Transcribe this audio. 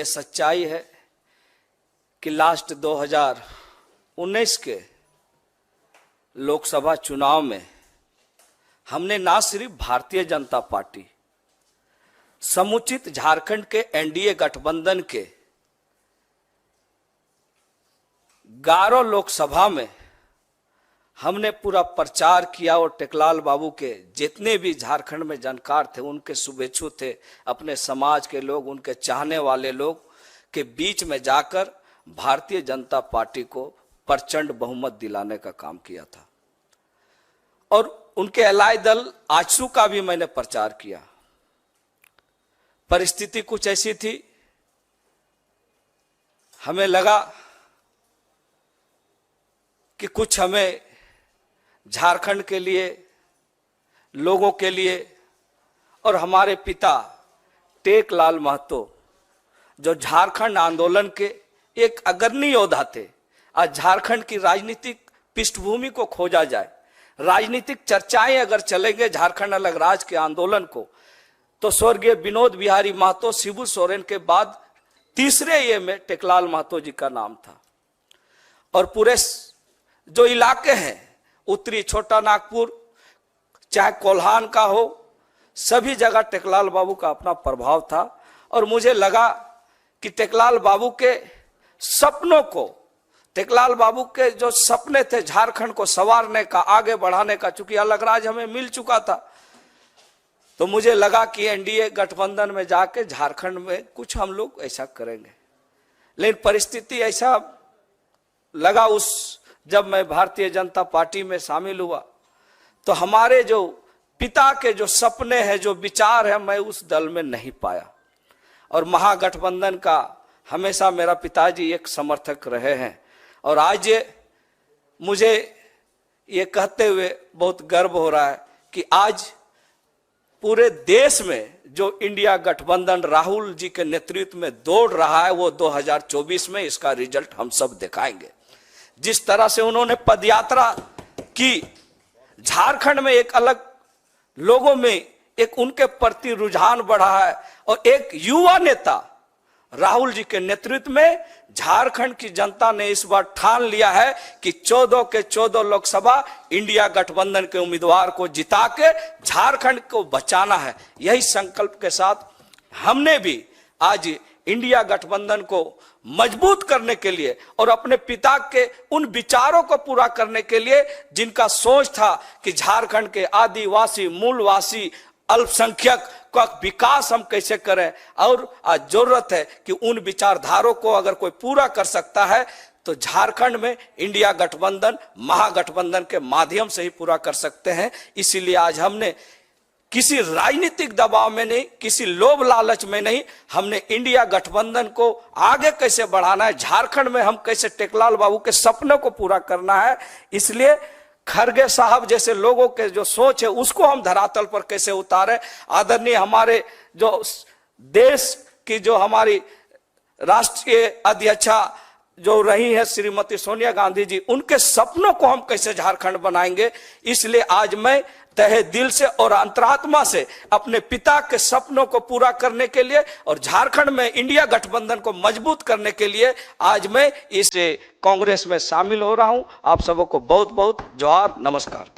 ये सच्चाई है कि लास्ट 2019 के लोकसभा चुनाव में हमने ना सिर्फ भारतीय जनता पार्टी, समुचित झारखंड के एनडीए गठबंधन के 11 लोकसभा में हमने पूरा प्रचार किया और टेकलाल बाबू के जितने भी झारखंड में जानकार थे, उनके शुभेच्छु थे, अपने समाज के लोग, उनके चाहने वाले लोग के बीच में जाकर भारतीय जनता पार्टी को प्रचंड बहुमत दिलाने का काम किया था। और उनके अलाय दल आजसू का भी मैंने प्रचार किया। परिस्थिति कुछ ऐसी थी, हमें लगा कि कुछ हमें झारखंड के लिए, लोगों के लिए, और हमारे पिता टेकलाल महतो जो झारखंड आंदोलन के एक अग्रणी योद्धा थे, आज झारखंड की राजनीतिक पृष्ठभूमि को खोजा जाए, राजनीतिक चर्चाएं अगर चलेंगे झारखंड अलग राज्य के आंदोलन को, तो स्वर्गीय विनोद बिहारी महतो, शिबू सोरेन के बाद तीसरे ये में टेकलाल महतो जी का नाम था। और पूरे जो इलाके हैं, उत्तरी छोटा नागपुर चाहे कोल्हान का हो, सभी जगह टेकलाल बाबू का अपना प्रभाव था। और मुझे लगा कि टेकलाल बाबू के सपनों को, टेकलाल बाबू के जो सपने थे झारखंड को संवारने का, आगे बढ़ाने का, चूंकि अलग राज्य हमें मिल चुका था, तो मुझे लगा कि एनडीए गठबंधन में जाके झारखंड में कुछ हम लोग ऐसा करेंगे। लेकिन परिस्थिति ऐसा लगा, जब मैं भारतीय जनता पार्टी में शामिल हुआ, तो हमारे जो पिता के जो सपने हैं, जो विचार है, मैं उस दल में नहीं पाया। और महागठबंधन का हमेशा मेरा पिताजी एक समर्थक रहे हैं। और आज मुझे ये कहते हुए बहुत गर्व हो रहा है कि आज पूरे देश में जो इंडिया गठबंधन राहुल जी के नेतृत्व में दौड़ रहा है, वो 2024 में इसका रिजल्ट हम सब दिखाएंगे। जिस तरह से उन्होंने पदयात्रा की, झारखंड में एक अलग लोगों में एक उनके प्रति रुझान बढ़ा है, और एक युवा नेता राहुल जी के नेतृत्व में झारखंड की जनता ने इस बार ठान लिया है कि 14 के 14 लोकसभा इंडिया गठबंधन के उम्मीदवार को जिता के झारखंड को बचाना है। यही संकल्प के साथ हमने भी आज इंडिया गठबंधन को मजबूत करने के लिए और अपने पिता के उन विचारों को पूरा करने के लिए, जिनका सोच था कि झारखंड के आदिवासी, मूलवासी, अल्पसंख्यक का विकास हम कैसे करें, और आज जरूरत है कि उन विचारधारों को अगर कोई पूरा कर सकता है तो झारखंड में इंडिया गठबंधन, महागठबंधन के माध्यम से ही पूरा कर सकते हैं। इसीलिए आज हमने किसी राजनीतिक दबाव में नहीं, किसी लोभ लालच में नहीं, हमने इंडिया गठबंधन को आगे कैसे बढ़ाना है, झारखंड में हम कैसे टेकलाल बाबू के सपनों को पूरा करना है, इसलिए खरगे साहब जैसे लोगों के जो सोच है उसको हम धरातल पर कैसे उतारें। आदरणीय हमारे जो देश की जो हमारी राष्ट्रीय अध्यक्षा जो रही है श्रीमती सोनिया गांधी जी, उनके सपनों को हम कैसे झारखंड बनाएंगे। इसलिए आज मैं तहे दिल से और अंतरात्मा से अपने पिता के सपनों को पूरा करने के लिए और झारखंड में इंडिया गठबंधन को मजबूत करने के लिए आज मैं इस कांग्रेस में शामिल हो रहा हूं। आप सबको बहुत बहुत जोहार, नमस्कार।